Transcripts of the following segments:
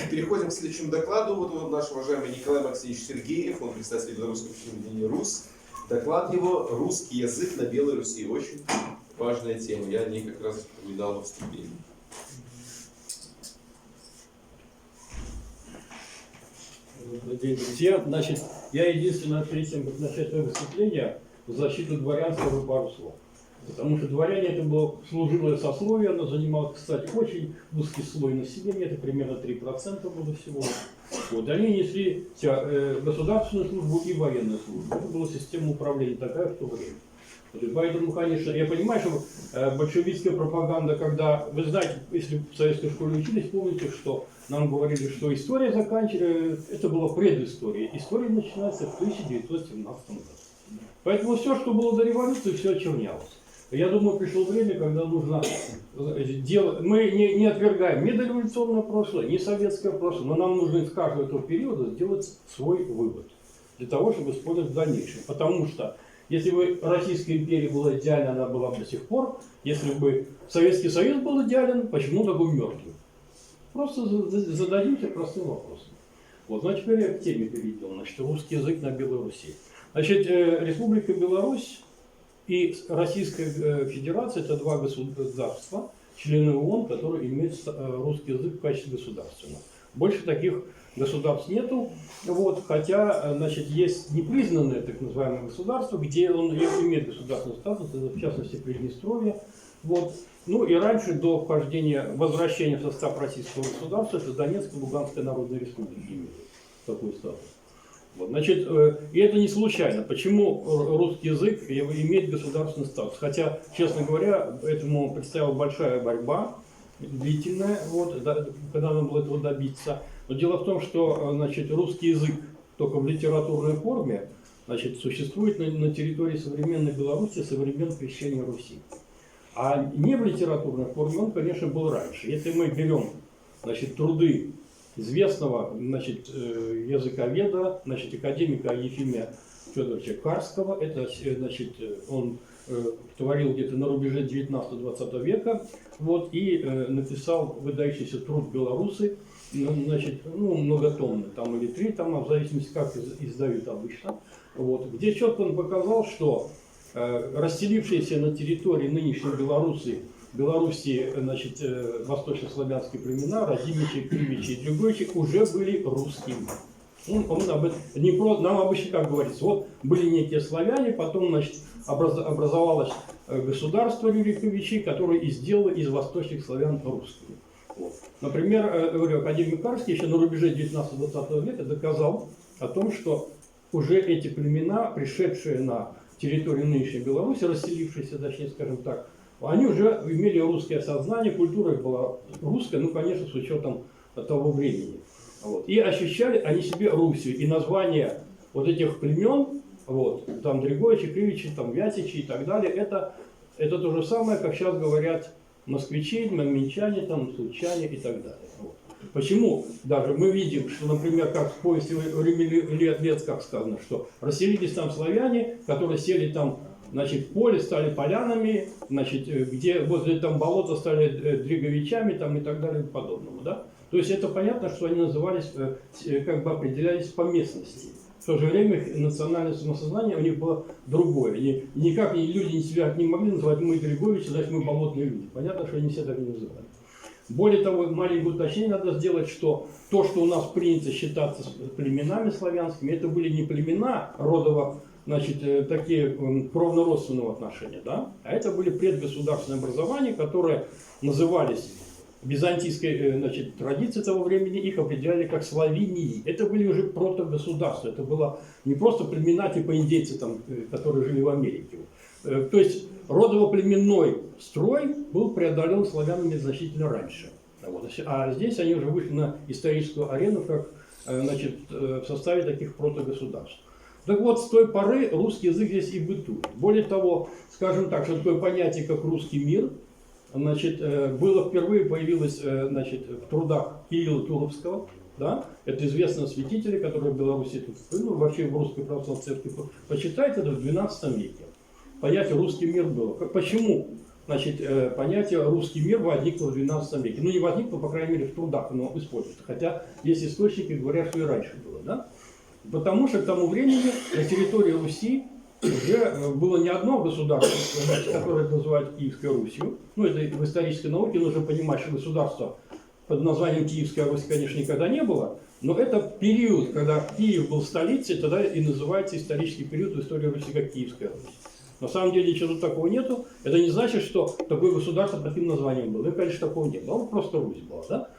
Переходим к следующему докладу. Вот наш уважаемый Николай Максимович Сергеев, он представитель белорусского телевидения РУС. Доклад его «Русский язык на Белой Руси». Очень важная тема. Я о ней как раз упоминал во вступлении. Добрый день, друзья. Значит, я единственное перед тем, как начать свое выступление, в защиту дворянства скажу пару слов. Потому что дворяне это было служилое сословие, оно занимало, кстати, очень узкий слой населения, это примерно 3% было всего. Вот, они несли государственную службу и военную службу. Это была система управления такая в то время. Вот, и поэтому, конечно, я понимаю, что большевистская пропаганда, когда, вы знаете, если в советской школе учились, помните, что нам говорили, что история заканчивается, это была предыстория. История начинается в 1917 году. Поэтому все, что было до революции, все очернялось. Я думаю, пришло время, когда нужно делать... Мы не отвергаем ни дореволюционное прошлое, ни советское прошлое, но нам нужно из каждого этого периода сделать свой вывод. Для того, чтобы использовать в дальнейшем. Потому что, если бы Российская империя была идеальна, она была бы до сих пор. Если бы Советский Союз был идеален, почему он был мертвым? Просто зададимся простым вопросом. Вот, ну а теперь я к теме перейдем. Значит, русский язык на Белоруссии. Значит, Республика Беларусь и Российская Федерация – это два государства, члены ООН, которые имеют русский язык в качестве государственного. Больше таких государств нету, вот, хотя, значит, есть непризнанное так называемое государство, где он имеет государственный статус, это в частности Приднестровье. Вот. Ну и раньше, до возвращения в состав российского государства, это Донецкая и Луганская народная республика имели такой статус. Вот, значит, и это не случайно. Почему русский язык имеет государственный статус? Хотя, честно говоря, этому предстояла большая борьба, длительная, вот, когда надо было этого добиться. Но дело в том, что, значит, русский язык только в литературной форме, значит, существует на территории современной Беларуси со времен крещения Руси. А не в литературной форме он, конечно, был раньше. Если мы берем, значит, труды известного, значит, языковеда, значит, академика Ефимия Федоровича Карского, это, значит, он творил где-то на рубеже 19-20 века, вот, и написал выдающийся труд «Белорусы», значит, ну, многотомный, там или 3 тома, в зависимости, как издают обычно, вот, где четко он показал, что расселившиеся на территории нынешней Белоруссии, значит, восточнославянские племена, Разимичи, Кривичи и Дрюгойчи уже были русскими. Он об этом, нам обычно как говорится, вот были некие славяне, потом, значит, образовалось государство Рюриковичей, которое и сделало из восточных славян русскими. Вот. Например, говорю, академик Карский еще на рубеже 19-20 века доказал о том, что уже эти племена, пришедшие на территорию нынешней Беларуси, расселившиеся, точнее, скажем так, они уже имели русское сознание, культура их была русская, ну, конечно, с учетом того времени. Вот. И ощущали они себе Русью. И название вот этих племен, вот, там Дригойчи, Кривичи, там Вятичи и так далее, это то же самое, как сейчас говорят москвичи, минчане, там, случане и так далее. Вот. Почему? Даже мы видим, что, например, как в повести лет, как сказано, что расселились там славяне, которые сели там, значит, в поле, стали полянами, значит, где возле там болота стали дриговичами там, и так далее и подобному. Да? То есть это понятно, что они назывались, как бы определялись по местности. В то же время национальное самосознание у них было другое. И никак люди себя не могли называть мы Дриговичи, значит мы болотные люди. Понятно, что они себя так не называли. Более того, маленькое уточнение надо сделать, что то, что у нас принято считаться племенами славянскими, это были не племена родово, значит, такие кровно-родственного отношения, да? А это были предгосударственные образования, которые назывались византийской, значит, традицией того времени, их определяли как славянии. Это были уже протогосударства, это было не просто племена типа индейцы, там, которые жили в Америке. То есть родово-племенной строй был преодолен славянами значительно раньше. Вот. А здесь они уже вышли на историческую арену как, значит, в составе таких протогосударств. Так вот, с той поры русский язык здесь и бытует. Более того, скажем так, что такое понятие, как русский мир, значит, было впервые появилось, значит, в трудах Кирилла Туровского. Да? Это известного святителя, который в Беларуси, ну, вообще в Русской Православной Церкви, почитайте, это в XII веке. Понятие «русский мир» было. Почему значит, понятие «русский мир» возникло в XII веке. Ну, не возникло, по крайней мере, в трудах оно используется. Хотя есть источники, говорят, что и раньше было. Да? Потому что к тому времени на территории Руси уже было не одно государство, значит, которое называют Киевской Русью. Ну, это в исторической науке нужно понимать, что государство под названием Киевская Русь, конечно, никогда не было. Но это период, когда Киев был столицей, тогда и называется исторический период в истории Руси как Киевская Русь. На самом деле ничего тут такого нету. Это не значит, что такое государство под таким названием было. И, конечно, такого не было. Просто Русь была. Да?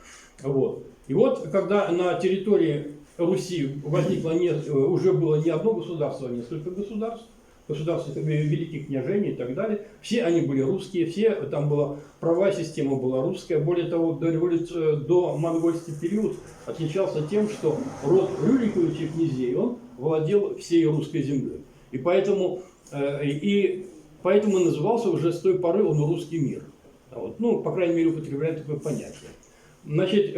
Вот. И вот, когда на территории Руси возникло уже было не одно государство, а несколько государств, государств великих княжений и так далее, все они были русские, все, там была правовая система была русская. Более того, до монгольский период отличался тем, что род Рюриковичей князей, он владел всей русской землей. И поэтому назывался уже с той поры он русский мир. Вот. Ну, по крайней мере, употребляют такое понятие. Значит,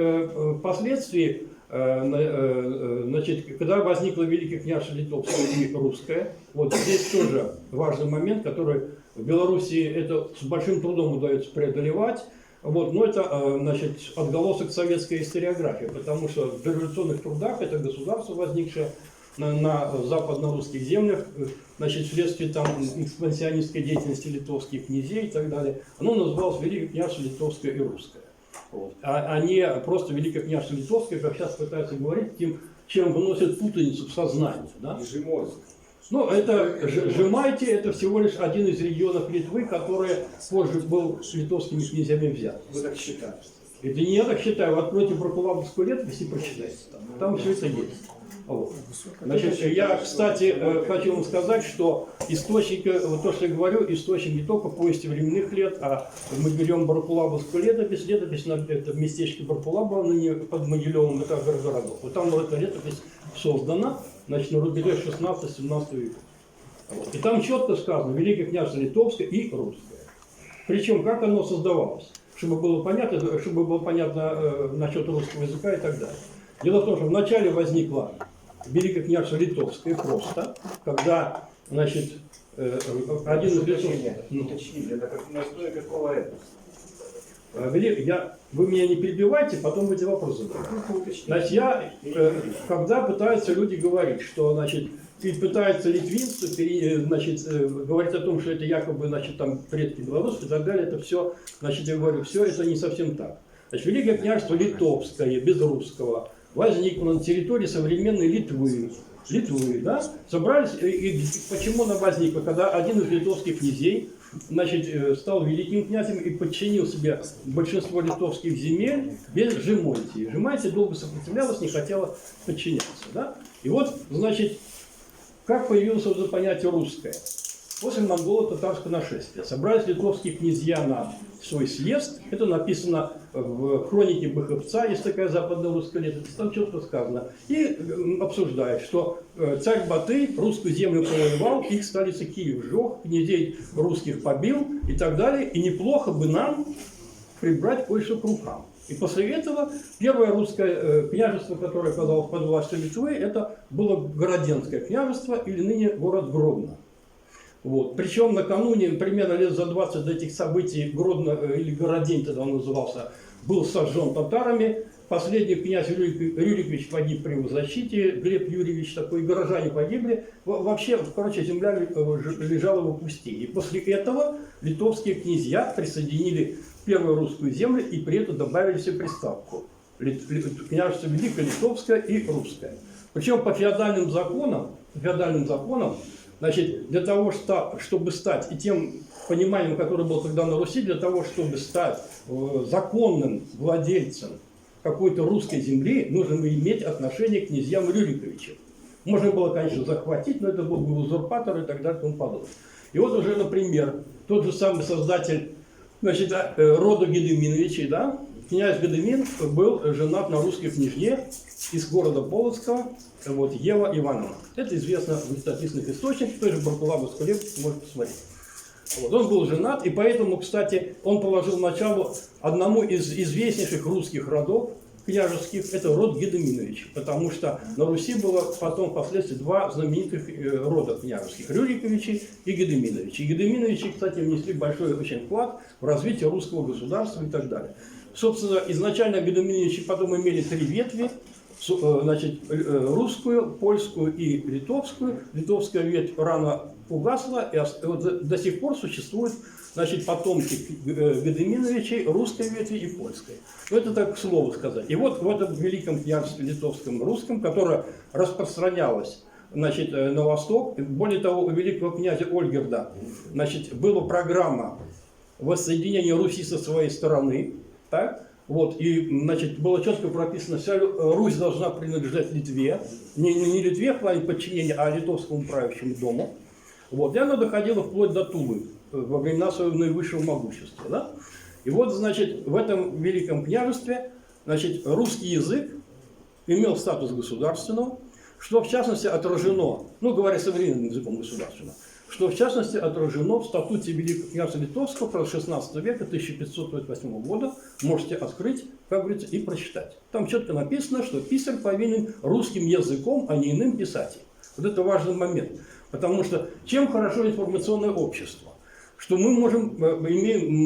впоследствии, значит, когда возникло Великое княжество Литовское и Русское, вот здесь тоже важный момент, который в Белоруссии это с большим трудом удается преодолевать. Вот, но это, значит, отголосок советской историографии, потому что в революционных трудах это государство, возникшее на западно-русских землях, значит, вследствие там экспансионистской деятельности литовских князей и так далее, оно называлось Великое княжество Литовское и Русское. Вот. А не просто Великое княжество Литовское, как сейчас пытаются говорить, тем, чем выносят путаницу в сознание. Да? Ну, это Жемайте, это всего лишь один из регионов Литвы, который позже был литовскими князьями взят. Вы так считаете? Это не я так считаю. Вы откройте Бракулавовскую летопись и прочитайте. Там все это есть. Вот. Значит, я, кстати, хочу вам сказать, что источник, вот то, что я говорю, источник не только повести временных лет, а мы берем Бракулавовскую летопись, это в местечке Бракулава, ныне под Могилевым, это городов. Вот там эта летопись создана, значит, на рубеже 16-17 века. Вот. И там четко сказано Великое княжество Литовское и Русское. Причем, как оно создавалось, чтобы было понятно насчет русского языка и так далее. Дело в том, что вначале возникло Великое княжество Литовское просто, когда, значит, один из литовских... Уточните, это как настой какого этноса? Вы меня не перебивайте, потом будете вопросы задавать. Значит, когда пытаются люди говорить, что, значит, и пытаются литвинцы, значит, говорить о том, что это якобы, значит, там предки белорусские и так далее, это все, значит, я говорю, все это не совсем так. Значит, Великое княжество Литовское, без русского, возникло на территории современной Литвы, да? Собрались, и почему она возникла? Когда один из литовских князей, значит, стал великим князем и подчинил себе большинство литовских земель без Жемайтии. Жемайтия долго сопротивлялась, не хотела подчиняться, да? И вот, значит, как появилось это понятие русское? После монголо-татарского нашествия собрались литовские князья на свой съезд. Это написано в хронике Быховца, есть такая западно-русская летопись, там четко сказано. И обсуждают, что царь Батый русскую землю завоевал, их столица Киев сжег, князей русских побил и так далее. И неплохо бы нам прибрать кое-что к рукам. И после этого первое русское княжество, которое оказалось под властью Литвы, это было Городенское княжество или ныне город Гродно. Вот. Причем накануне, примерно лет за 20 до этих событий, Гродно, или Городень тогда он назывался, был сожжен татарами. Последний князь Рюрикович погиб при его защите, Глеб Юрьевич такой, горожане погибли. Вообще, короче, земля лежала в опустении. И после этого литовские князья присоединили первую русскую землю и при этом добавили себе приставку. Княжество Великое, Литовское и Русское. Причем по феодальным законам, значит, для того, чтобы стать, и тем пониманием, которое было тогда на Руси, для того, чтобы стать законным владельцем какой-то русской земли, нужно иметь отношение к князьям Рюриковичам. Можно было, конечно, захватить, но это был бы узурпатор и так далее и тому подобное. И вот уже, например, тот же самый создатель, значит, рода Гедеминовичей, да, князь Гедемин был женат на русской княжне из города Полоцка, вот, Ева Ивановна. Это известно в летописных источниках, той же Бракулавовской летописи, можно посмотреть. Вот, он был женат, и поэтому, кстати, он положил начало одному из известнейших русских родов, княжеских – это род Гедеминовичей, потому что на Руси было потом впоследствии два знаменитых рода княжеских – Рюриковичи и Гедеминовичи. И Гедеминовичи, кстати, внесли большой очень вклад в развитие русского государства и так далее. Собственно, изначально Гедеминовичи потом имели три ветви, значит, русскую, польскую и литовскую. Литовская ветвь рано угасла, и вот до сих пор существуют, значит, потомки Гедеминовичей русской ветви и польской. Ну, это так к слову сказать. И вот в этом великом княжестве литовском и русском, которое распространялось, значит, на восток, более того, у великого князя Ольгерда, значит, была программа воссоединения Руси со своей стороны, так? Вот, и, значит, было четко прописано, вся Русь должна принадлежать Литве, не Литве в плане подчинения, а литовскому правящему дому. Вот, и она доходила вплоть до Тулы во времена своего наивысшего могущества. Да? И вот, значит, в этом великом княжестве, значит, русский язык имел статус государственного, что в частности отражено, ну, говоря современным языком государственного, что в частности отражено в статуте Великого княжества Литовского 16 века 1508 года. Можете открыть, как говорится, и прочитать. Там четко написано, что писарь повинен русским языком, а не иным писать. Вот это важный момент. Потому что чем хорошо информационное общество? Что мы можем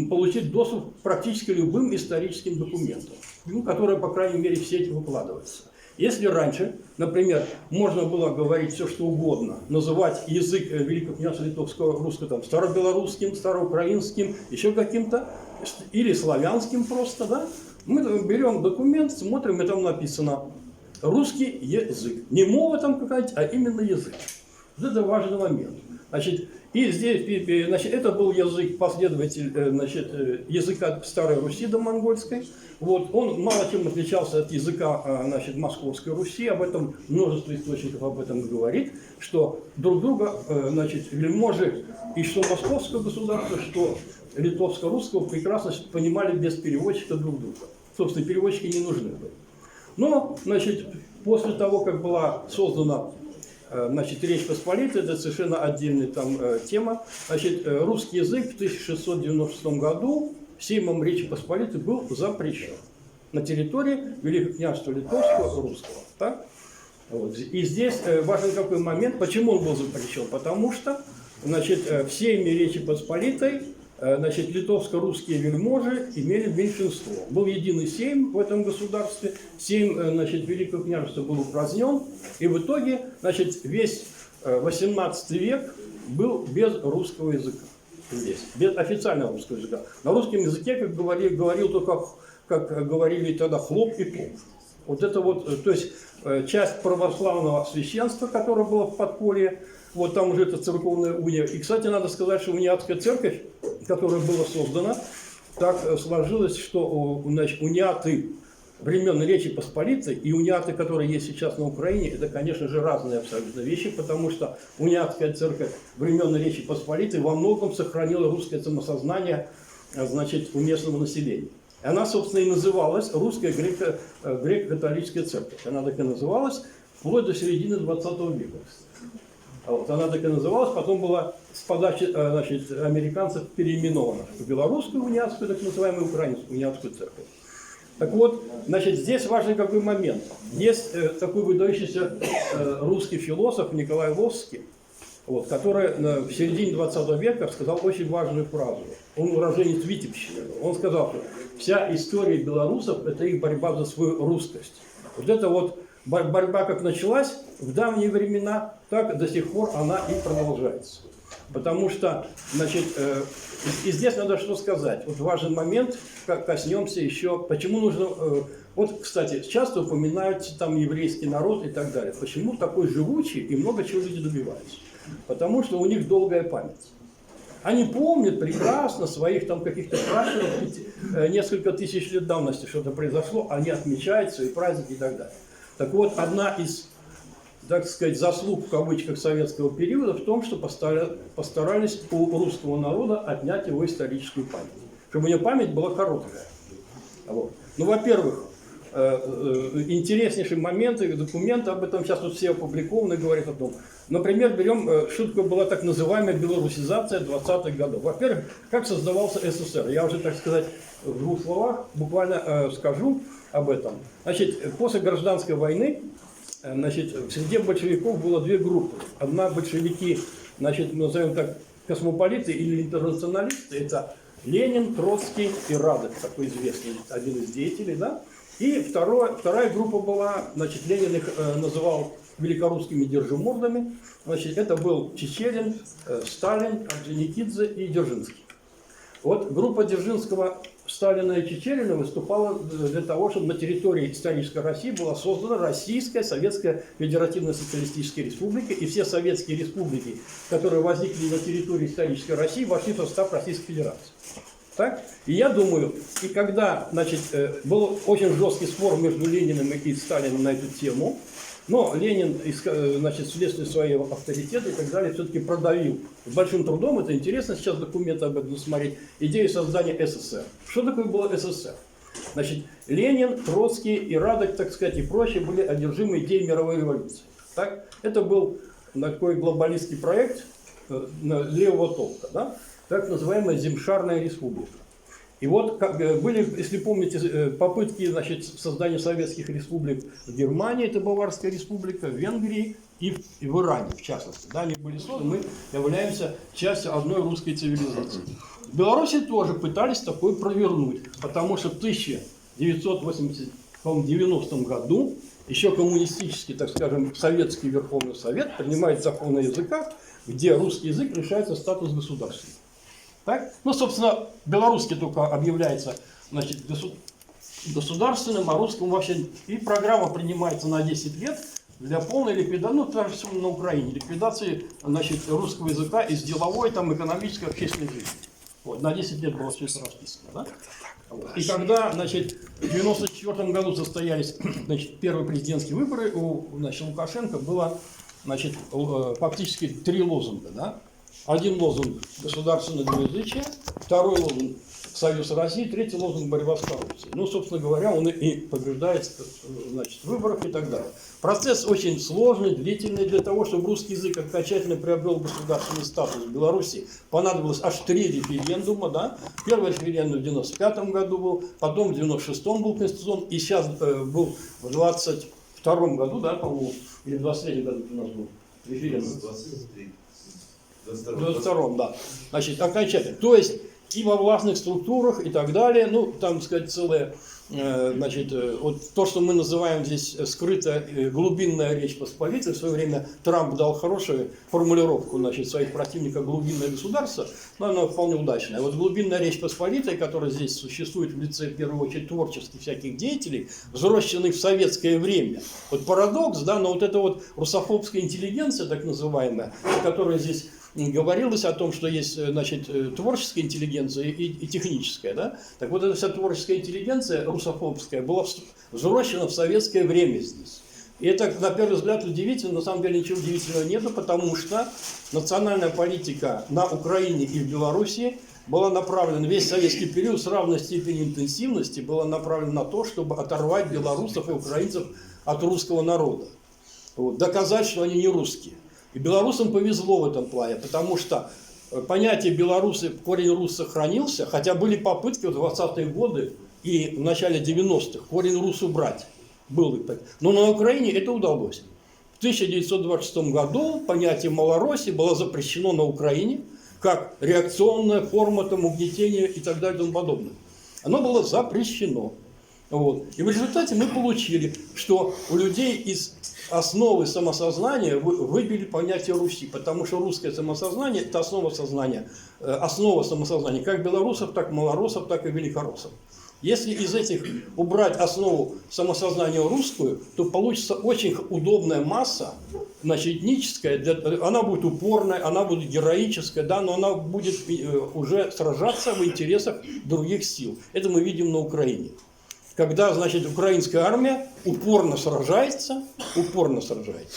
получить доступ к практически любым историческим документам, ну, которые, по крайней мере, в сеть выкладываются. Если раньше, например, можно было говорить все, что угодно, называть язык Великого княжества Литовского, русского, там, старобелорусским, староукраинским, еще каким-то, или славянским просто, да, мы берем документ, смотрим, и там написано русский язык. Не мова там какая-то, а именно язык. Вот это важный момент. Значит, и здесь, значит, это был язык, последователь, значит, языка Старой Руси домонгольской. Вот, он мало чем отличался от языка, значит, Московской Руси. Об этом множество источников об этом говорит, что друг друга, значит, вельможи и что московского государства, что литовско-русского прекрасно понимали без переводчика друг друга. Собственно, переводчики не нужны были. Но, значит, после того, как была создана, значит, Речь Посполитая, это совершенно отдельная там тема. Значит, русский язык в 1696 году Сеймом Речи Посполитой был запрещен на территории Великого княжества Литовского русского. Так? Вот. И здесь важен какой момент, почему он был запрещен. Потому что, значит, в Сейме Речи Посполитой, значит, литовско-русские вельможи имели меньшинство. Был единый сейм в этом государстве. Сейм, значит, Великого княжества был упразднен. И в итоге, значит, весь 18 век был без русского языка. Здесь, без официального русского языка. На русском языке, как говорил только, как говорили тогда, хлоп и поп. Вот это вот, то есть часть православного священства, которое было в подполье, вот там уже это церковная уния. И, кстати, надо сказать, что униатская церковь, которая была создана, так сложилось, что, значит, униаты времен Речи Посполитой и униаты, которые есть сейчас на Украине, это, конечно же, разные абсолютно вещи, потому что униатская церковь времен Речи Посполитой во многом сохранила русское самосознание, значит, у местного населения. И она, собственно, и называлась Русская греко-католическая церковь. Она так и называлась вплоть до середины 20 века. Вот, она так и называлась, потом была с подачи, значит, американцев переименована в белорусскую униатскую, так называемую украинскую униатскую церковь. Так вот, значит, здесь важный какой момент. Есть такой выдающийся русский философ Николай Волжский, вот, который в середине 20 века сказал очень важную фразу. Он уроженец Витебщины. Он сказал, что вся история белорусов – это их борьба за свою русскость. Вот это вот борьба как началась в давние времена, так до сих пор она и продолжается. Потому что, значит, и здесь надо что сказать. Вот важный момент, как коснемся еще, почему нужно... Вот, кстати, часто упоминаются там еврейский народ и так далее. Почему такой живучий и много чего люди добиваются? Потому что у них долгая память. Они помнят прекрасно своих там каких-то пращуров, несколько тысяч лет давности что-то произошло, они отмечают свои праздники и так далее. Так вот, одна из, так сказать, заслуг в кавычках советского периода в том, что постарались у русского народа отнять его историческую память. Чтобы у него память была короткая. Вот. Ну, во-первых, интереснейшие моменты, документы об этом сейчас вот все опубликованы, говорят о том. Например, берем, шутка была так называемая белорусизация 20-х годов. Во-первых, как создавался СССР. Я уже, так сказать, в двух словах буквально скажу. об этом. Значит, после гражданской войны, значит, в среде большевиков было две группы. Одна большевики, значит, назовем так, космополиты или интернационалисты, это Ленин, Троцкий и Радек, такой известный, один из деятелей, да. И вторая группа была, значит, Ленин их называл великорусскими держимордами. Значит, это был Чечерин, Сталин, Орджоникидзе и Дзержинский. Вот группа Дзержинского, Сталина и Чечерина выступала для того, чтобы на территории исторической России была создана Российская Советская Федеративная Социалистическая Республика, и все советские республики, которые возникли на территории исторической России, вошли в состав Российской Федерации. Так? И я думаю, и когда, значит, был очень жесткий спор между Лениным и Сталиным на эту тему, но Ленин, значит, вследствие своего авторитета и так далее, все-таки продавил с большим трудом, это интересно сейчас документы об этом смотреть, идею создания СССР. Что такое было СССР? Значит, Ленин, Троцкий и Радек, так сказать, и прочие были одержимы идеей мировой революции. Так? Это был такой глобалистский проект левого толка, да? Так называемая Земшарная республика. И вот как были, если помните, попытки, значит, создания советских республик в Германии, это Баварская республика, в Венгрии и в Иране, в частности. Да, они были созданы, мы являемся частью одной русской цивилизации. В Беларуси тоже пытались такое провернуть, потому что в 1990 году еще коммунистический, так скажем, советский Верховный Совет принимает закон о языках, где русский язык лишается статуса государственного. Так? Ну, собственно, белорусский только объявляется, значит, государственным, а русским вообще. И программа принимается на 10 лет для полной ликвидации, ну, так же на Украине, ликвидации, значит, русского языка из деловой, там, экономической, общественной жизни. Вот, на 10 лет было все это расписано. Да? Вот. И когда, значит, в 1994 году состоялись, значит, первые президентские выборы, у, значит, Лукашенко было, значит, фактически 3 лозунга, да? Один лозунг – государственное двуязычие, второй лозунг – Союз России, третий лозунг – борьба с коррупцией. Ну, собственно говоря, он и побеждает, значит, в выборах и так далее. Процесс очень сложный, длительный. Для того, чтобы русский язык окончательно приобрел государственный статус в Беларуси, понадобилось аж 3 референдума. Да? Первый референдум в 1995 году был, потом в 1996 был конституционный, и сейчас был в 2022 году, да, по-моему, или в 2023 году у нас был референдум. 22-м, да. Значит, окончательно. То есть и во властных структурах и так далее, ну, там, так сказать, целое, значит, вот то, что мы называем здесь скрытая глубинная речь Посполитой, в свое время Трамп дал хорошую формулировку, значит, своих противников глубинное государство, но она вполне удачная. Вот глубинная речь Посполитой, которая здесь существует в лице, в первую очередь, творческих всяких деятелей, взросшенных в советское время. Вот парадокс, да, но вот эта вот русофобская интеллигенция, так называемая, которая здесь говорилось о том, что есть, значит, творческая интеллигенция и техническая, да? Так вот, эта вся творческая интеллигенция русофобская была взросшена в советское время здесь. И это, на первый взгляд, удивительно, на самом деле ничего удивительного нету, потому что национальная политика на Украине и в Беларуси была направлена, весь советский период с равной степенью интенсивности была направлена на то, чтобы оторвать белорусов и украинцев от русского народа. Вот, доказать, что они не русские. И белорусам повезло в этом плане, потому что понятие белорусы, корень рус сохранился, хотя были попытки в 20-е годы и в начале 90-х корень рус убрать. Было. Но на Украине это удалось. В 1926 году понятие Малороссии было запрещено на Украине как реакционная форма там, угнетения и так далее и тому подобное. Оно было запрещено. Вот. И в результате мы получили, что у людей из основы самосознания выбили понятие Руси, потому что русское самосознание – это основа сознания, основа самосознания как белорусов, так и малороссов, так и великороссов. Если из этих убрать основу самосознания русскую, то получится очень удобная масса, значит, этническая, она будет упорная, она будет героическая, да, но она будет уже сражаться в интересах других сил. Это мы видим на Украине. Когда, значит, украинская армия упорно сражается,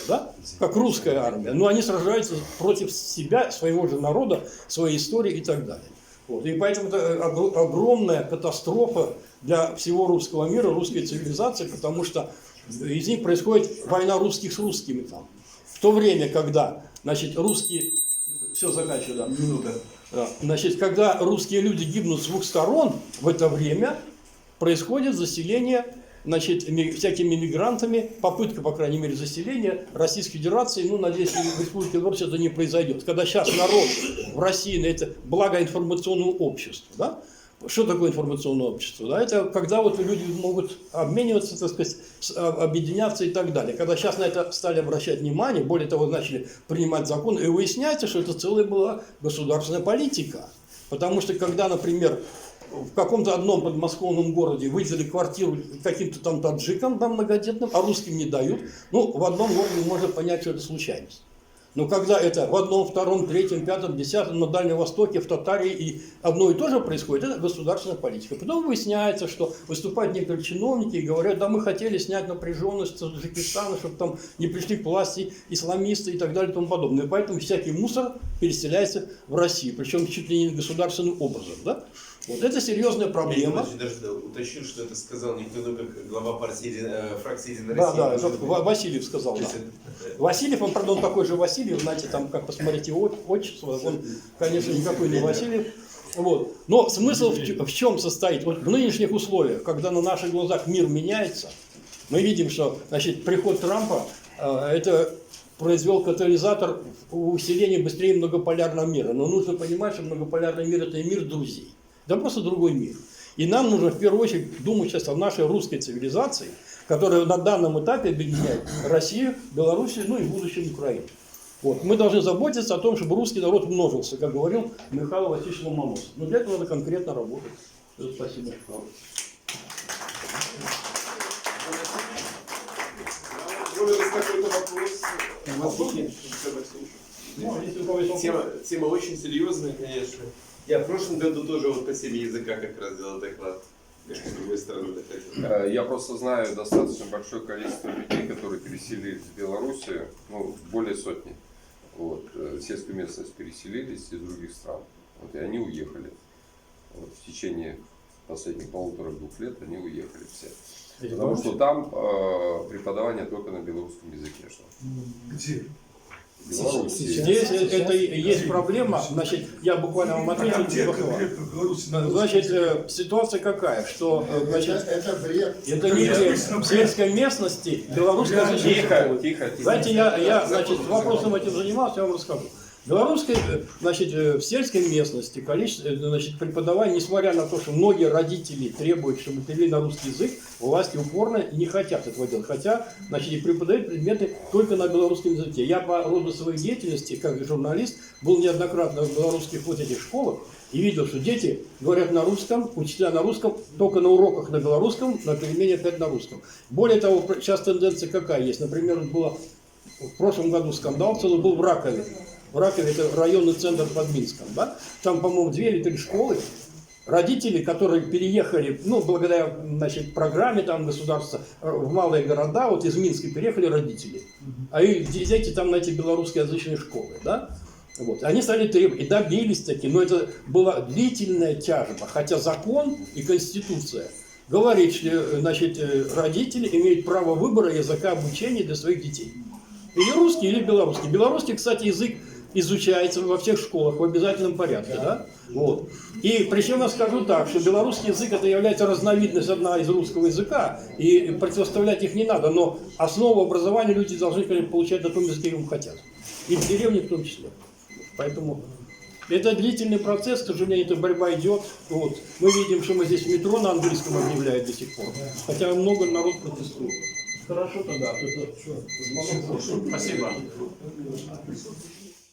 да, как русская армия, но они сражаются против себя, своего же народа, своей истории и так далее. Вот. И поэтому это огромная катастрофа для всего русского мира, русской цивилизации, потому что из них происходит война русских с русскими там. В то время, когда, значит, русские... Все, заканчиваю, да. Минута. Да. Значит, когда русские люди гибнут с двух сторон, в это время происходит заселение значит, всякими мигрантами, попытка, по крайней мере, заселения Российской Федерации, ну, надеюсь, в Республике Беларусь это не произойдет. Когда сейчас народ в России, это благо информационного общества, да? Что такое информационное общество? Да, это когда вот люди могут обмениваться, так сказать, объединяться и так далее. Когда сейчас на это стали обращать внимание, более того, начали принимать законы, и выясняется, что это целая была государственная политика. Потому что когда, например, в каком-то одном подмосковном городе выделили квартиру каким-то там таджикам, там многодетным, а русским не дают, ну, в одном городе можно понять, что это случайность. Но когда это в одном, втором, третьем, пятом, десятом, на Дальнем Востоке, в Татарии и одно и то же происходит, это государственная политика. Потом выясняется, что выступают некоторые чиновники и говорят, да мы хотели снять напряженность Таджикистана, чтобы там не пришли к власти исламисты и так далее и тому подобное. И поэтому всякий мусор переселяется в Россию, причем чуть ли не государственным образом. Да? Вот это серьезная проблема. Я даже уточню, что это сказал никто иной, как глава партии, фракции «Единая Да, Россия». да, Васильев сказал, да. Васильев, он, пардон, такой же Васильев, знаете, там, как посмотрите отчество, он, конечно, никакой не Васильев. Вот. Но смысл в чем состоит? Вот в нынешних условиях, когда на наших глазах мир меняется, мы видим, что, значит, приход Трампа это произвел катализатор усиления быстрее многополярного мира. Но нужно понимать, что многополярный мир – это и мир друзей. Да просто другой мир. И нам нужно в первую очередь думать сейчас о нашей русской цивилизации, которая на данном этапе объединяет Россию, Белоруссию, ну и в будущем Украину. Вот. Мы должны заботиться о том, чтобы русский народ множился, как говорил Михаил Васильевич Ломоносов. Но для этого надо конкретно работать. Спасибо. Тема очень серьезная, конечно. Я в прошлом году тоже вот по теме языка как раз делал доклад. С другой стороны доходил. Я просто знаю достаточно большое количество людей, которые переселились в Белоруссию, ну, более сотни. Вот, в сельскую местность переселились из других стран. Вот, и они уехали. Вот, в течение последних 1,5-2 лет они уехали все. Потому что там преподавание только на белорусском языке шло. Где? Здесь это есть проблема, значит, я буквально вам отвечу. Значит, ситуация какая, что, значит, это бред. это не бред. В сельской местности белорусская Тихо, тихо. Знаете, я значит, вопросом этим занимался, я вам расскажу. Белорусской, значит, в сельской местности количество, значит, преподавания, несмотря на то, что многие родители требуют, чтобы перевели на русский язык, власти упорно не хотят этого делать. Хотя, значит, и преподают предметы только на белорусском языке. Я по роду своей деятельности, как журналист, был неоднократно в белорусских вот этих школах и видел, что дети говорят на русском, учителя на русском, только на уроках на белорусском, на перемене опять на русском. Более того, сейчас тенденция какая есть. Например, было в прошлом году скандал целый был в Ракове. В Ракове это районный центр под Минском, да? Там, по-моему, 2 или 3 школы. Родители, которые переехали, ну, благодаря, значит, программе там государства в малые города, вот из Минска переехали родители. А их дети там на эти белорусскоязычные школы, да? Вот. Они стали требовать, и добились таки, но это была длительная тяжба, хотя закон и конституция говорит, что, значит, родители имеют право выбора языка обучения для своих детей. Или русский, или белорусский. Белорусский, кстати, язык изучается во всех школах в обязательном порядке, да? Вот. И причем я скажу так, что белорусский язык это является разновидность одна из русского языка, и противоставлять их не надо, но основу образования люди должны, конечно, получать на том языке, каком хотят. И в деревне в том числе. Поэтому это длительный процесс, к сожалению, эта борьба идет. Вот. Мы видим, что мы здесь метро на английском объявляют до сих пор, хотя много народ протестует. Хорошо тогда. Спасибо.